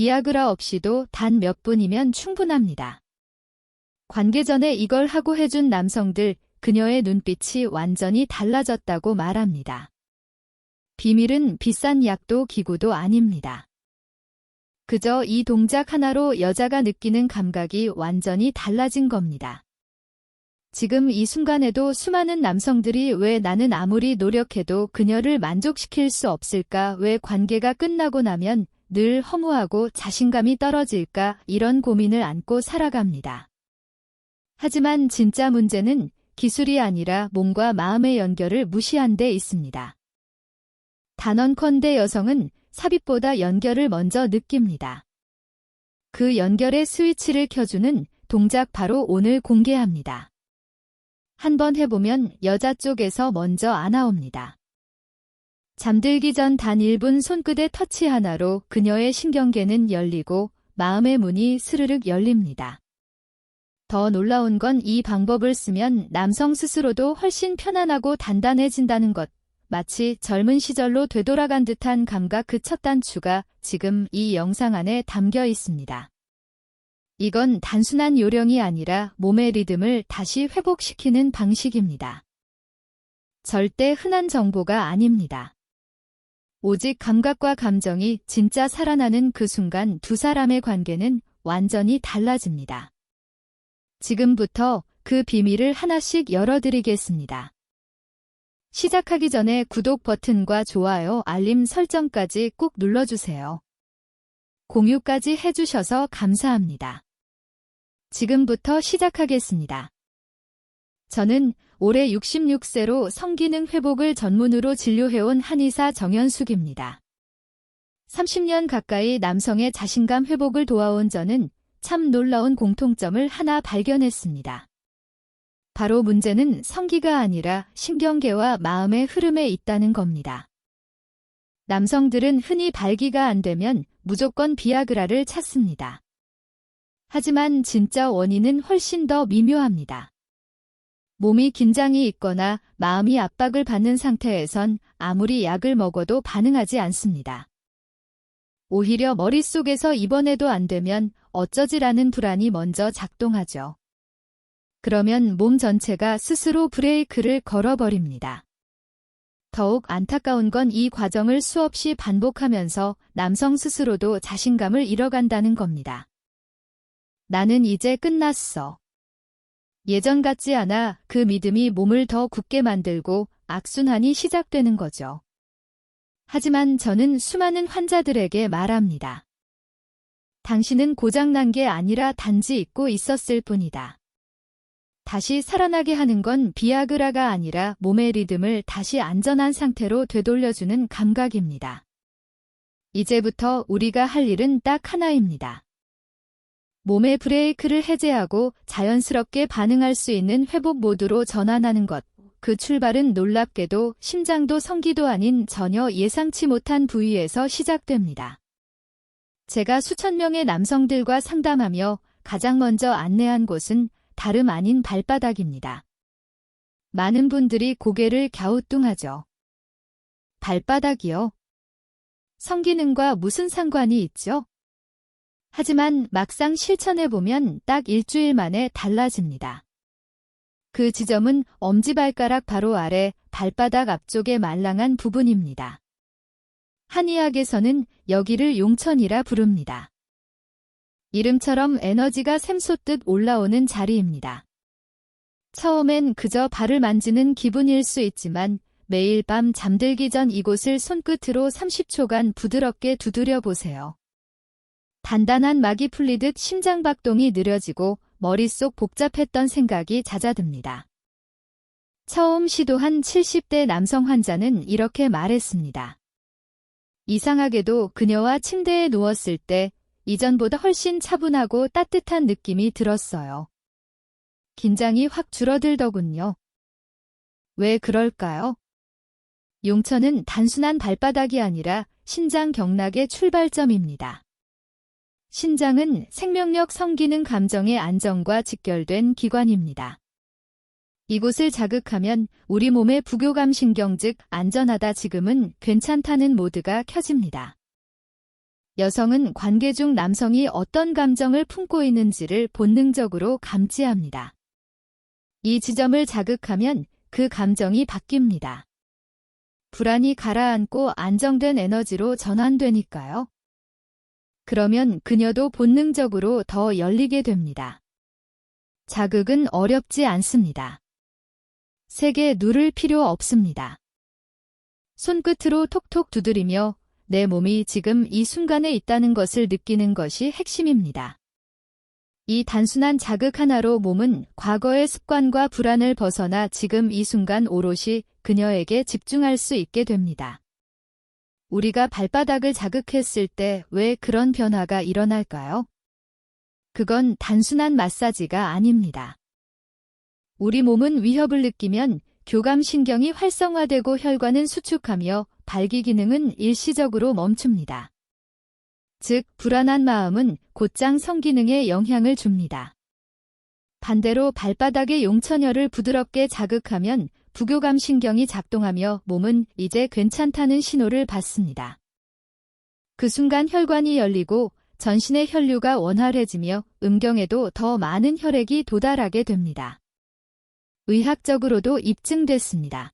비아그라 없이도 단 몇 분이면 충분합니다. 관계 전에 이걸 하고 해준 남성들, 그녀의 눈빛이 완전히 달라졌다고 말합니다. 비밀은 비싼 약도 기구도 아닙니다. 그저 이 동작 하나로 여자가 느끼는 감각이 완전히 달라진 겁니다. 지금 이 순간에도 수많은 남성들이 왜 나는 아무리 노력해도 그녀를 만족시킬 수 없을까, 왜 관계가 끝나고 나면 늘 허무하고 자신감이 떨어질까, 이런 고민을 안고 살아갑니다. 하지만 진짜 문제는 기술이 아니라 몸과 마음의 연결을 무시한 데 있습니다. 단언컨대 여성은 삽입보다 연결을 먼저 느낍니다. 그 연결의 스위치를 켜주는 동작 바로 오늘 공개합니다. 한번 해보면 여자 쪽에서 먼저 안아옵니다. 잠들기 전 단 1분 손끝의 터치 하나로 그녀의 신경계는 열리고 마음의 문이 스르륵 열립니다. 더 놀라운 건 이 방법을 쓰면 남성 스스로도 훨씬 편안하고 단단해진다는 것. 마치 젊은 시절로 되돌아간 듯한 감각, 그 첫 단추가 지금 이 영상 안에 담겨 있습니다. 이건 단순한 요령이 아니라 몸의 리듬을 다시 회복시키는 방식입니다. 절대 흔한 정보가 아닙니다. 오직 감각과 감정이 진짜 살아나는 그 순간 두 사람의 관계는 완전히 달라집니다. 지금부터 그 비밀을 하나씩 열어드리겠습니다. 시작하기 전에 구독 버튼과 좋아요, 알림 설정까지 꾹 눌러주세요. 공유까지 해주셔서 감사합니다. 지금부터 시작하겠습니다. 저는 올해 66세로 성기능 회복을 전문으로 진료해온 한의사 정연숙입니다. 30년 가까이 남성의 자신감 회복을 도와온 저는 참 놀라운 공통점을 하나 발견했습니다. 바로 문제는 성기가 아니라 신경계와 마음의 흐름에 있다는 겁니다. 남성들은 흔히 발기가 안 되면 무조건 비아그라를 찾습니다. 하지만 진짜 원인은 훨씬 더 미묘합니다. 몸이 긴장이 있거나 마음이 압박을 받는 상태에선 아무리 약을 먹어도 반응하지 않습니다. 오히려 머릿속에서 이번에도 안 되면 어쩌지라는 불안이 먼저 작동하죠. 그러면 몸 전체가 스스로 브레이크를 걸어버립니다. 더욱 안타까운 건 이 과정을 수없이 반복하면서 남성 스스로도 자신감을 잃어간다는 겁니다. 나는 이제 끝났어. 예전 같지 않아. 그 믿음이 몸을 더 굳게 만들고 악순환이 시작되는 거죠. 하지만 저는 수많은 환자들에게 말합니다. 당신은 고장난 게 아니라 단지 잊고 있었을 뿐이다. 다시 살아나게 하는 건 비아그라가 아니라 몸의 리듬을 다시 안전한 상태로 되돌려주는 감각입니다. 이제부터 우리가 할 일은 딱 하나입니다. 몸의 브레이크를 해제하고 자연스럽게 반응할 수 있는 회복 모드로 전환하는 것. 그 출발은 놀랍게도 심장도 성기도 아닌 전혀 예상치 못한 부위에서 시작됩니다. 제가 수천 명의 남성들과 상담하며 가장 먼저 안내한 곳은 다름 아닌 발바닥입니다. 많은 분들이 고개를 갸우뚱하죠. 발바닥이요? 성기능과 무슨 상관이 있죠? 하지만 막상 실천해보면 딱 일주일 만에 달라집니다. 그 지점은 엄지발가락 바로 아래 발바닥 앞쪽의 말랑한 부분입니다. 한의학에서는 여기를 용천이라 부릅니다. 이름처럼 에너지가 샘솟듯 올라오는 자리입니다. 처음엔 그저 발을 만지는 기분일 수 있지만 매일 밤 잠들기 전 이곳을 손끝으로 30초간 부드럽게 두드려 보세요. 단단한 막이 풀리듯 심장박동이 느려지고 머릿속 복잡했던 생각이 잦아듭니다. 처음 시도한 70대 남성 환자는 이렇게 말했습니다. 이상하게도 그녀와 침대에 누웠을 때 이전보다 훨씬 차분하고 따뜻한 느낌이 들었어요. 긴장이 확 줄어들더군요. 왜 그럴까요? 용천은 단순한 발바닥이 아니라 신장 경락의 출발점입니다. 신장은 생명력, 성기능, 감정의 안정과 직결된 기관입니다. 이곳을 자극하면 우리 몸의 부교감 신경, 즉 안전하다, 지금은 괜찮다는 모드가 켜집니다. 여성은 관계 중 남성이 어떤 감정을 품고 있는지를 본능적으로 감지합니다. 이 지점을 자극하면 그 감정이 바뀝니다. 불안이 가라앉고 안정된 에너지로 전환되니까요. 그러면 그녀도 본능적으로 더 열리게 됩니다. 자극은 어렵지 않습니다. 세게 누를 필요 없습니다. 손끝으로 톡톡 두드리며 내 몸이 지금 이 순간에 있다는 것을 느끼는 것이 핵심입니다. 이 단순한 자극 하나로 몸은 과거의 습관과 불안을 벗어나 지금 이 순간 오롯이 그녀에게 집중할 수 있게 됩니다. 우리가 발바닥을 자극했을 때 왜 그런 변화가 일어날까요? 그건 단순한 마사지가 아닙니다. 우리 몸은 위협을 느끼면 교감신경이 활성화되고 혈관은 수축하며 발기 기능은 일시적으로 멈춥니다. 즉, 불안한 마음은 곧장 성기능에 영향을 줍니다. 반대로 발바닥의 용천혈을 부드럽게 자극하면 부교감신경이 작동하며 몸은 이제 괜찮다는 신호를 받습니다. 그 순간 혈관이 열리고 전신의 혈류가 원활해지며 음경에도 더 많은 혈액이 도달하게 됩니다. 의학적으로도 입증됐습니다.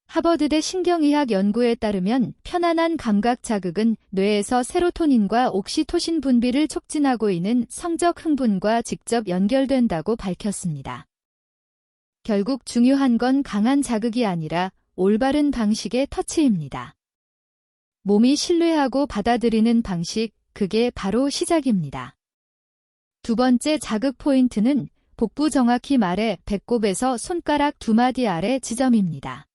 하버드대 신경의학 연구에 따르면 편안한 감각 자극은 뇌에서 세로토닌과 옥시토신 분비를 촉진하고 있는 성적 흥분과 직접 연결된다고 밝혔습니다. 결국 중요한 건 강한 자극이 아니라 올바른 방식의 터치입니다. 몸이 신뢰하고 받아들이는 방식, 그게 바로 시작입니다. 두 번째 자극 포인트는 복부, 정확히 말해 배꼽에서 손가락 2마디 아래 지점입니다.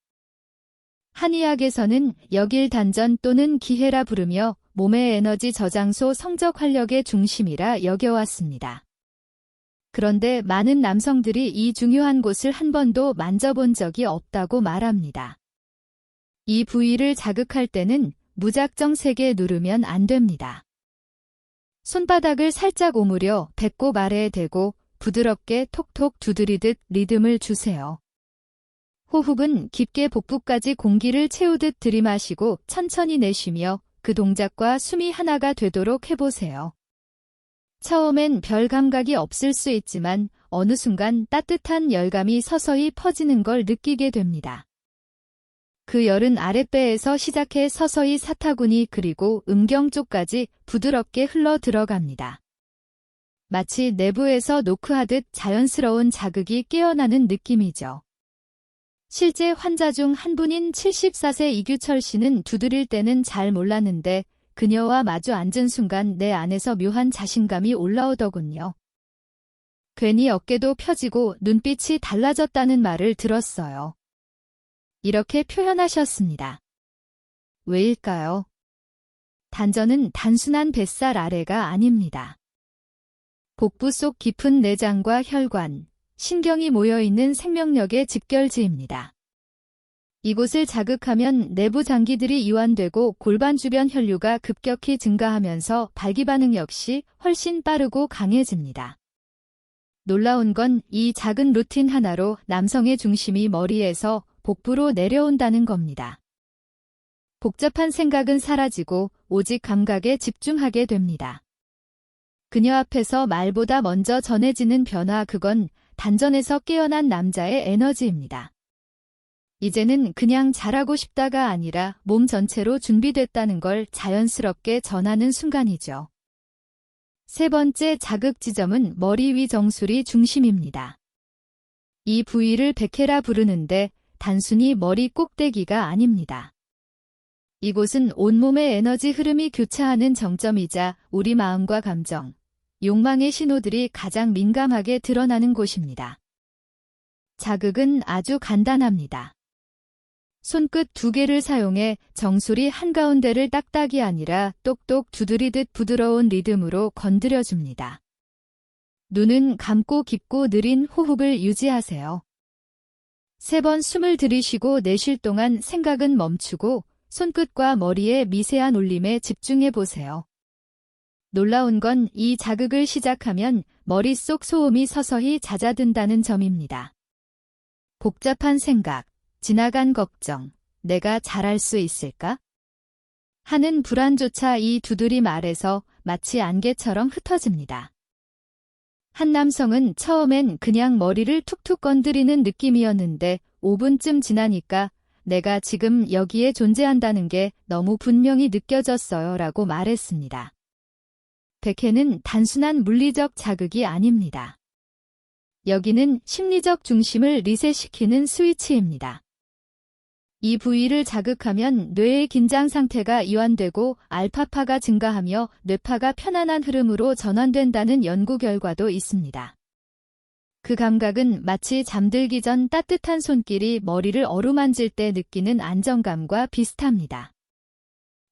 한의학에서는 역일단전 또는 기해라 부르며 몸의 에너지 저장소, 성적 활력의 중심이라 여겨왔습니다. 그런데 많은 남성들이 이 중요한 곳을 한 번도 만져본 적이 없다고 말합니다. 이 부위를 자극할 때는 무작정 세게 누르면 안 됩니다. 손바닥을 살짝 오므려 배꼽 아래에 대고 부드럽게 톡톡 두드리듯 리듬을 주세요. 호흡은 깊게 복부까지 공기를 채우듯 들이마시고 천천히 내쉬며 그 동작과 숨이 하나가 되도록 해보세요. 처음엔 별 감각이 없을 수 있지만 어느 순간 따뜻한 열감이 서서히 퍼지는 걸 느끼게 됩니다. 그 열은 아랫배에서 시작해 서서히 사타구니 그리고 음경 쪽까지 부드럽게 흘러 들어갑니다. 마치 내부에서 노크하듯 자연스러운 자극이 깨어나는 느낌이죠. 실제 환자 중 한 분인 74세 이규철 씨는 두드릴 때는 잘 몰랐는데 그녀와 마주 앉은 순간 내 안에서 묘한 자신감이 올라오더군요. 괜히 어깨도 펴지고 눈빛이 달라졌다는 말을 들었어요. 이렇게 표현하셨습니다. 왜일까요? 단전은 단순한 뱃살 아래가 아닙니다. 복부 속 깊은 내장과 혈관, 신경이 모여있는 생명력의 집결지입니다. 이곳을 자극하면 내부 장기들이 이완되고 골반 주변 혈류가 급격히 증가하면서 발기반응 역시 훨씬 빠르고 강해집니다. 놀라운 건 이 작은 루틴 하나로 남성의 중심이 머리에서 복부로 내려온다는 겁니다. 복잡한 생각은 사라지고 오직 감각에 집중하게 됩니다. 그녀 앞에서 말보다 먼저 전해지는 변화, 그건 단전에서 깨어난 남자의 에너지입니다. 이제는 그냥 잘하고 싶다가 아니라 몸 전체로 준비됐다는 걸 자연스럽게 전하는 순간이죠. 세 번째 자극 지점은 머리 위 정수리 중심입니다. 이 부위를 백해라 부르는데 단순히 머리 꼭대기가 아닙니다. 이곳은 온몸의 에너지 흐름이 교차하는 정점이자 우리 마음과 감정, 욕망의 신호들이 가장 민감하게 드러나는 곳입니다. 자극은 아주 간단합니다. 손끝 2개를 사용해 정수리 한가운데를 딱딱이 아니라 똑똑 두드리듯 부드러운 리듬으로 건드려줍니다. 눈은 감고 깊고 느린 호흡을 유지하세요. 3번 숨을 들이쉬고 내쉴 동안 생각은 멈추고 손끝과 머리의 미세한 울림에 집중해 보세요. 놀라운 건 이 자극을 시작하면 머릿속 소음이 서서히 잦아든다는 점입니다. 복잡한 생각, 지나간 걱정, 내가 잘할 수 있을까? 하는 불안조차 이 두드림 아래서 마치 안개처럼 흩어집니다. 한 남성은 처음엔 그냥 머리를 툭툭 건드리는 느낌이었는데 5분쯤 지나니까 내가 지금 여기에 존재한다는 게 너무 분명히 느껴졌어요 라고 말했습니다. 백해는 단순한 물리적 자극이 아닙니다. 여기는 심리적 중심을 리셋시키는 스위치입니다. 이 부위를 자극하면 뇌의 긴장 상태가 이완되고 알파파가 증가하며 뇌파가 편안한 흐름으로 전환된다는 연구 결과도 있습니다. 그 감각은 마치 잠들기 전 따뜻한 손길이 머리를 어루만질 때 느끼는 안정감과 비슷합니다.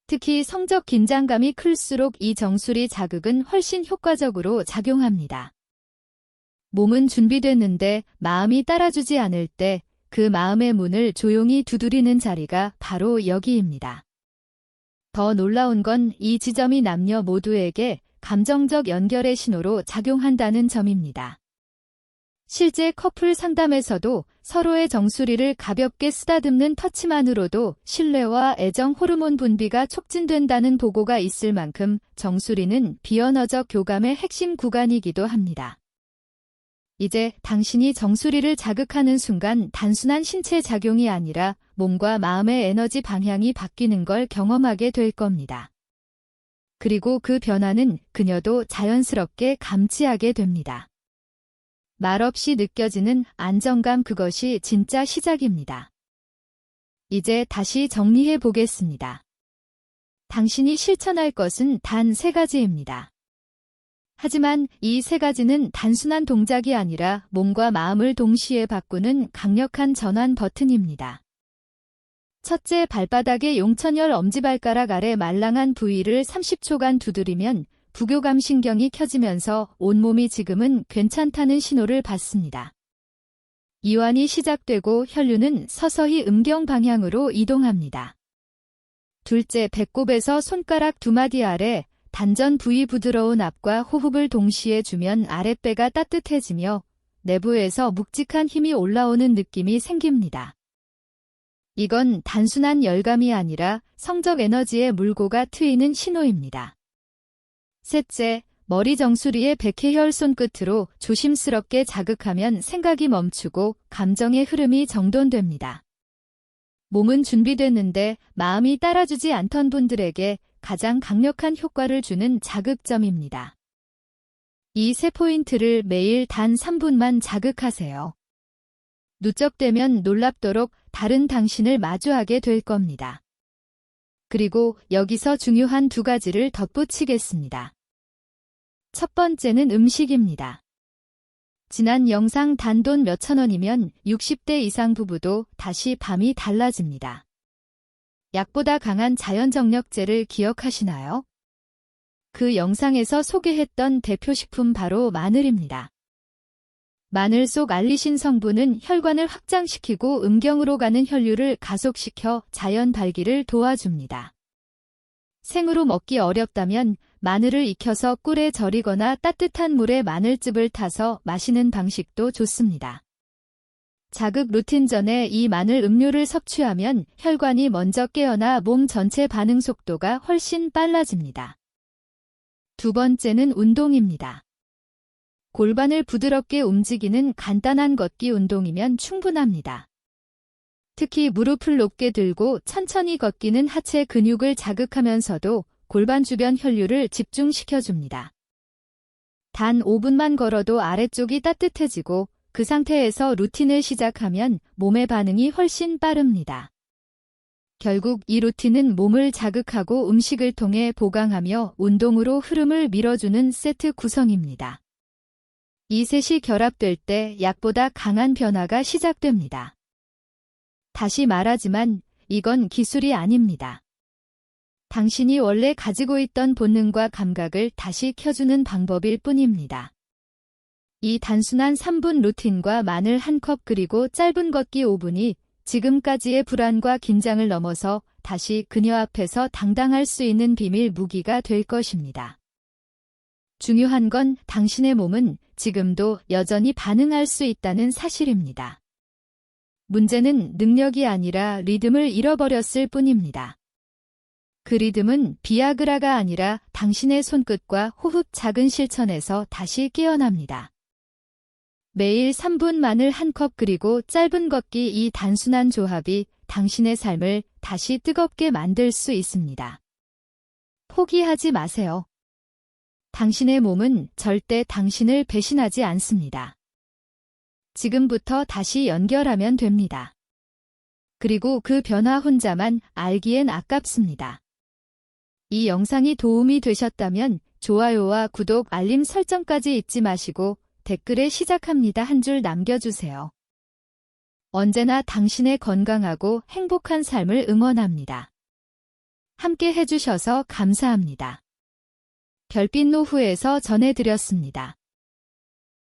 특히 성적 긴장감이 클수록 이 정수리 자극은 훨씬 효과적으로 작용합니다. 몸은 준비됐는데 마음이 따라주지 않을 때 그 마음의 문을 조용히 두드리는 자리가 바로 여기입니다. 더 놀라운 건 이 지점이 남녀 모두에게 감정적 연결의 신호로 작용한다는 점입니다. 실제 커플 상담에서도 서로의 정수리를 가볍게 쓰다듬는 터치만으로도 신뢰와 애정 호르몬 분비가 촉진된다는 보고가 있을 만큼 정수리는 비언어적 교감의 핵심 구간이기도 합니다. 이제 당신이 정수리를 자극하는 순간 단순한 신체 작용이 아니라 몸과 마음의 에너지 방향이 바뀌는 걸 경험하게 될 겁니다. 그리고 그 변화는 그녀도 자연스럽게 감지하게 됩니다. 말없이 느껴지는 안정감, 그것이 진짜 시작입니다. 이제 다시 정리해 보겠습니다. 당신이 실천할 것은 단 3가지입니다. 하지만 이 3가지는 단순한 동작이 아니라 몸과 마음을 동시에 바꾸는 강력한 전환 버튼입니다. 첫째, 발바닥의 용천열 엄지발가락 아래 말랑한 부위를 30초간 두드리면 부교감 신경이 켜지면서 온몸이 지금은 괜찮다는 신호를 받습니다. 이완이 시작되고 혈류는 서서히 음경 방향으로 이동합니다. 둘째, 배꼽에서 손가락 2마디 아래 단전 부위 부드러운 압과 호흡을 동시에 주면 아랫배가 따뜻해지며 내부에서 묵직한 힘이 올라오는 느낌이 생깁니다. 이건 단순한 열감이 아니라 성적 에너지의 물고가 트이는 신호입니다. 셋째, 머리 정수리의 백회혈 손끝으로 조심스럽게 자극하면 생각이 멈추고 감정의 흐름이 정돈됩니다. 몸은 준비됐는데 마음이 따라주지 않던 분들에게 가장 강력한 효과를 주는 자극점입니다. 이 3포인트를 매일 단 3분만 자극하세요. 누적되면 놀랍도록 다른 당신을 마주하게 될 겁니다. 그리고 여기서 중요한 2가지를 덧붙이겠습니다. 첫 번째는 음식입니다. 지난 영상 단돈 몇천 원이면 60대 이상 부부도 다시 밤이 달라집니다. 약보다 강한 자연정력제를 기억하시나요? 그 영상에서 소개했던 대표식품 바로 마늘입니다. 마늘 속 알리신 성분은 혈관을 확장시키고 음경으로 가는 혈류를 가속시켜 자연 발기를 도와줍니다. 생으로 먹기 어렵다면 마늘을 익혀서 꿀에 절이거나 따뜻한 물에 마늘즙을 타서 마시는 방식도 좋습니다. 자극 루틴 전에 이 마늘 음료를 섭취하면 혈관이 먼저 깨어나 몸 전체 반응 속도가 훨씬 빨라집니다. 두 번째는 운동입니다. 골반을 부드럽게 움직이는 간단한 걷기 운동이면 충분합니다. 특히 무릎을 높게 들고 천천히 걷기는 하체 근육을 자극하면서도 골반 주변 혈류를 집중시켜줍니다. 단 5분만 걸어도 아래쪽이 따뜻해지고 그 상태에서 루틴을 시작하면 몸의 반응이 훨씬 빠릅니다. 결국 이 루틴은 몸을 자극하고 음식을 통해 보강하며 운동으로 흐름을 밀어주는 세트 구성입니다. 이 셋이 결합될 때 약보다 강한 변화가 시작됩니다. 다시 말하지만 이건 기술이 아닙니다. 당신이 원래 가지고 있던 본능과 감각을 다시 켜주는 방법일 뿐입니다. 이 단순한 3분 루틴과 마늘 1컵 그리고 짧은 걷기 5분이 지금까지의 불안과 긴장을 넘어서 다시 그녀 앞에서 당당할 수 있는 비밀 무기가 될 것입니다. 중요한 건 당신의 몸은 지금도 여전히 반응할 수 있다는 사실입니다. 문제는 능력이 아니라 리듬을 잃어버렸을 뿐입니다. 그 리듬은 비아그라가 아니라 당신의 손끝과 호흡 작은 실천에서 다시 깨어납니다. 매일 3분 마늘 한 컵 그리고 짧은 걷기 이 단순한 조합이 당신의 삶을 다시 뜨겁게 만들 수 있습니다. 포기하지 마세요. 당신의 몸은 절대 당신을 배신하지 않습니다. 지금부터 다시 연결하면 됩니다. 그리고 그 변화 혼자만 알기엔 아깝습니다. 이 영상이 도움이 되셨다면 좋아요와 구독, 알림 설정까지 잊지 마시고 댓글에 시작합니다 한 줄 남겨주세요. 언제나 당신의 건강하고 행복한 삶을 응원합니다. 함께 해주셔서 감사합니다. 별빛 노후에서 전해드렸습니다.